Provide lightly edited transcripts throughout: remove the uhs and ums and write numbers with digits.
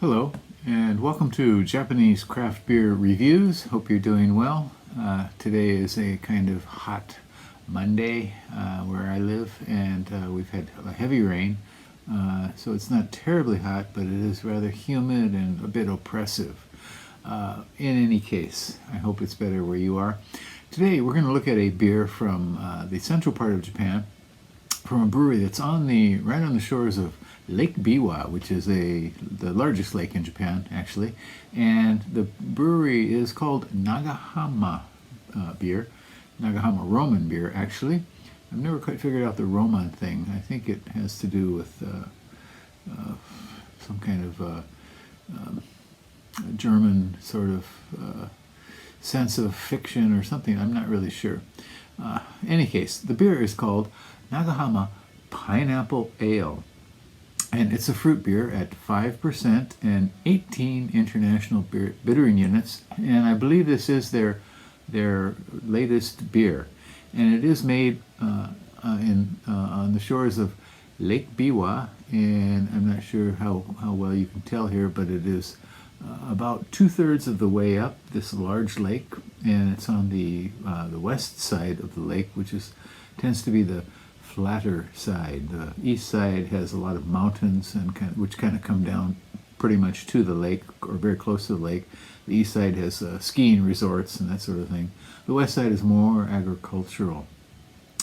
Hello, and welcome to Japanese craft beer reviews. Hope you're doing well. Today is a kind of hot Monday where I live, and we've had a heavy rain, so it's not terribly hot, but it is rather humid and a bit oppressive. In any case, I hope it's better where you are. Today we're going to look at a beer from the central part of Japan, from a brewery that's right on the shores of Lake Biwa, which is the largest lake in Japan, actually. And the brewery is called Nagahama Nagahama Roman beer, actually. I've never quite figured out the Roman thing. I think it has to do with some kind of German sort of sense of fiction or something. I'm not really sure. In any case, the beer is called Nagahama Pineapple Ale. And it's a fruit beer at 5% and 18 international bittering units. And I believe this is their latest beer. And it is made on the shores of Lake Biwa. And I'm not sure how well you can tell here, but it is about 2/3 of the way up this large lake. And it's on the west side of the lake, which tends to be the flatter side. The east side has a lot of mountains which kind of come down pretty much to the lake or very close to the lake. The east side has skiing resorts and that sort of thing. The west side is more agricultural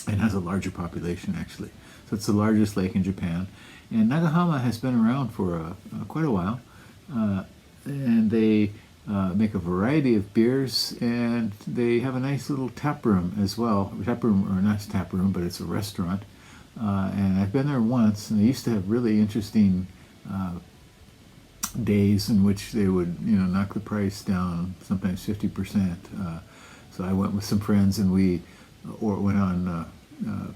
and has a larger population, actually. So it's the largest lake in Japan. And Nagahama has been around for quite a while. And they make a variety of beers, and they have a nice little tap room as well. Tap room, or not tap room, but it's a restaurant. And I've been there once, and they used to have really interesting days in which they would, knock the price down, sometimes 50%. So I went with some friends, and we went on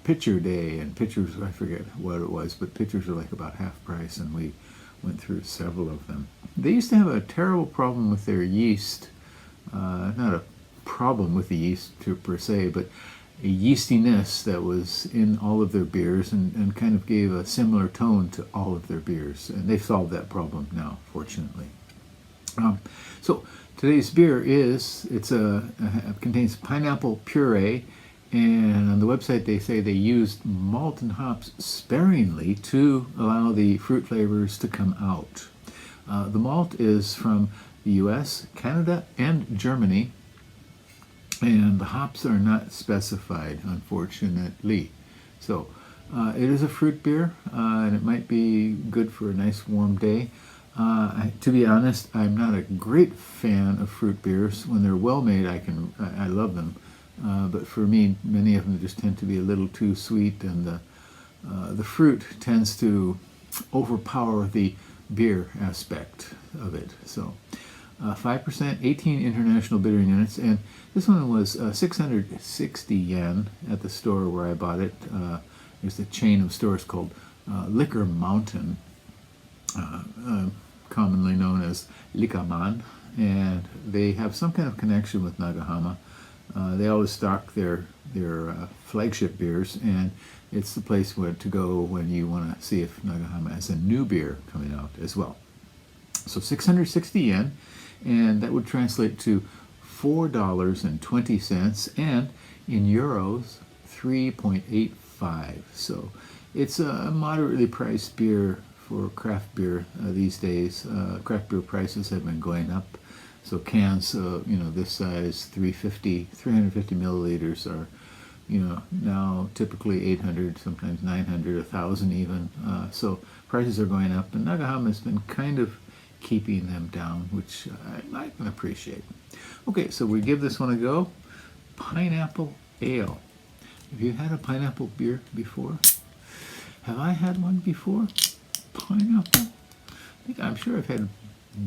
pitcher day, and pitchers, I forget what it was, but pitchers are like about half price, and we went through several of them. They used to have a terrible problem with their yeast. Not a problem with the yeast per se, but a yeastiness that was in all of their beers and kind of gave a similar tone to all of their beers. And they've solved that problem now, fortunately. So today's beer contains pineapple puree, and on the website they say they used malt and hops sparingly to allow the fruit flavors to come out. The malt is from the US, Canada, and Germany, and the hops are not specified, unfortunately. So it is a fruit beer, and it might be good for a nice warm day. To be honest, I'm not a great fan of fruit beers. When they're well made, I love them. But for me, many of them just tend to be a little too sweet, and the fruit tends to overpower the beer aspect of it. So 5%, 18 international bittering units, and this one was 660 yen at the store where I bought it. There's a chain of stores called Liquor Mountain, commonly known as Likaman, and they have some kind of connection with Nagahama. They always stock their flagship beers, and it's the place to go when you want to see if Nagahama has a new beer coming out as well. So 660 yen, and that would translate to $4.20, and in euros, 3.85. So it's a moderately priced beer for craft beer these days. Craft beer prices have been going up. So cans, this size, 350 milliliters are, now typically 800, sometimes 900, 1,000 even. So prices are going up, and Nagahama has been kind of keeping them down, which I can appreciate. Okay, so we give this one a go. Pineapple Ale. Have you had a pineapple beer before? Have I had one before? Pineapple? I'm sure I've had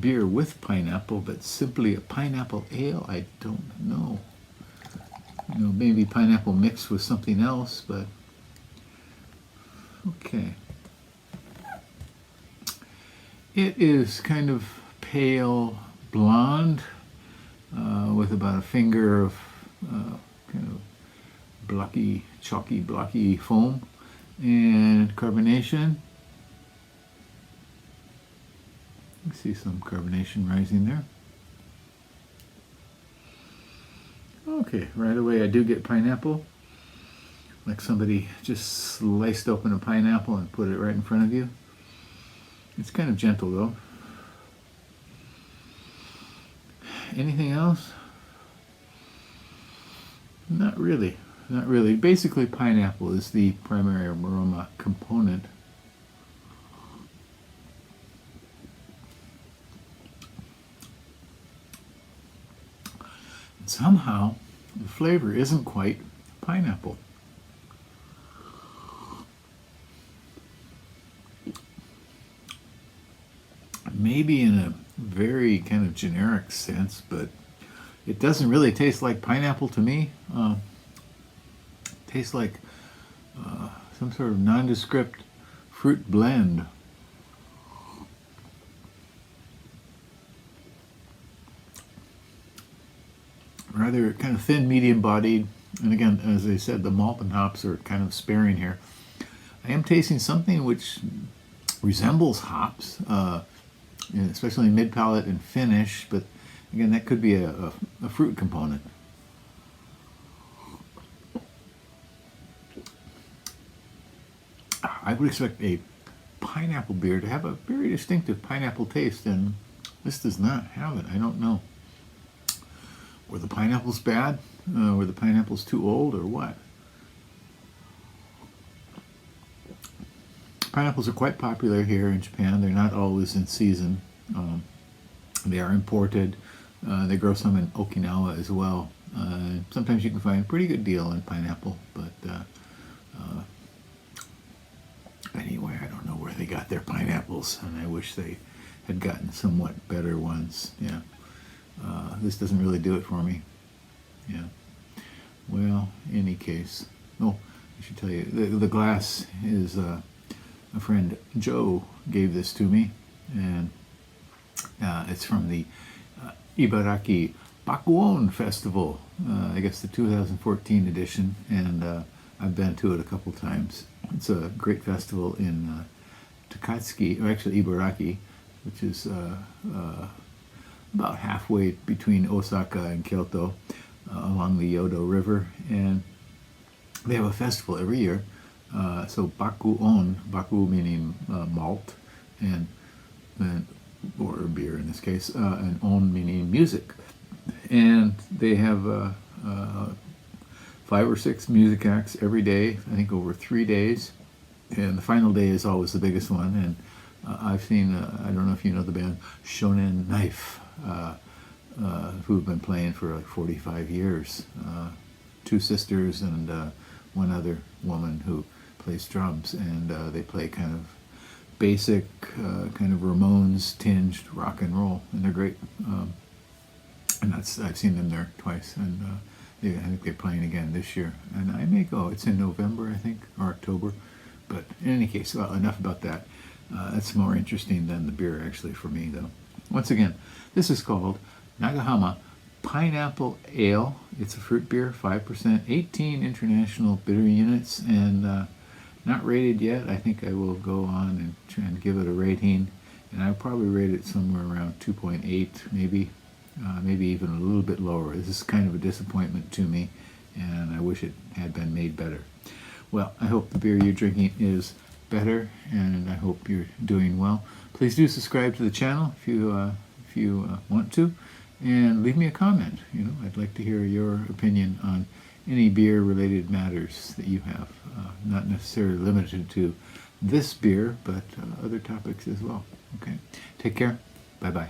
beer with pineapple, but simply a pineapple ale, I don't know. Maybe pineapple mixed with something else, but okay. It is kind of pale blonde with about a finger of kind of chalky, blocky foam, and carbonation You see some carbonation rising there. Okay, right away I do get pineapple. Like somebody just sliced open a pineapple and put it right in front of you. It's kind of gentle though. Anything else? Not really. Not really. Basically, pineapple is the primary aroma component. And somehow, the flavor isn't quite pineapple. Maybe in a very kind of generic sense, but it doesn't really taste like pineapple to me. Tastes like some sort of nondescript fruit blend. Rather kind of thin, medium-bodied, and again, as I said, the malt and hops are kind of sparing here. I am tasting something which resembles hops, especially in mid-palate and finish, but again, that could be a fruit component. I would expect a pineapple beer to have a very distinctive pineapple taste, and this does not have it. I don't know. Were the pineapples bad? Were the pineapples too old, or what? Pineapples are quite popular here in Japan. They're not always in season. They are imported. They grow some in Okinawa as well. Sometimes you can find a pretty good deal on pineapple, but anyway, I don't know where they got their pineapples, and I wish they had gotten somewhat better ones. Yeah, this doesn't really do it for me. Yeah. Well, in any case, oh, I should tell you, the glass is a friend Joe gave this to me, and it's from the Ibaraki Bakuon Festival, I guess the 2014 edition, and I've been to it a couple times. It's a great festival in Takatsuki, or actually Ibaraki, which is about halfway between Osaka and Kyoto, along the Yodo River, and they have a festival every year. So Bakuon, Baku meaning malt, and or beer in this case, and on meaning music. And they have 5 or 6 music acts every day, I think over 3 days. And the final day is always the biggest one. And I've seen, I don't know if you know the band Shonen Knife, who've been playing for like 45 years. 2 sisters and one other woman who plays drums. And they play kind of basic, kind of Ramones tinged rock and roll. And they're great. And I've seen them there twice. And I think they're playing again this year, and I may go. It's in November, I think, or October. But in any case, well, enough about that. That's more interesting than the beer, actually, for me, though. Once again, this is called Nagahama Pineapple Ale. It's a fruit beer, 5%, 18 international bitter units, and not rated yet. I think I will go on and try and give it a rating, and I'll probably rate it somewhere around 2.8, maybe. Maybe even a little bit lower. This is kind of a disappointment to me, and I wish it had been made better. Well, I hope the beer you're drinking is better, and I hope you're doing well. Please do subscribe to the channel if you want to, and leave me a comment. You know, I'd like to hear your opinion on any beer-related matters that you have, not necessarily limited to this beer, but other topics as well. Okay, take care. Bye-bye.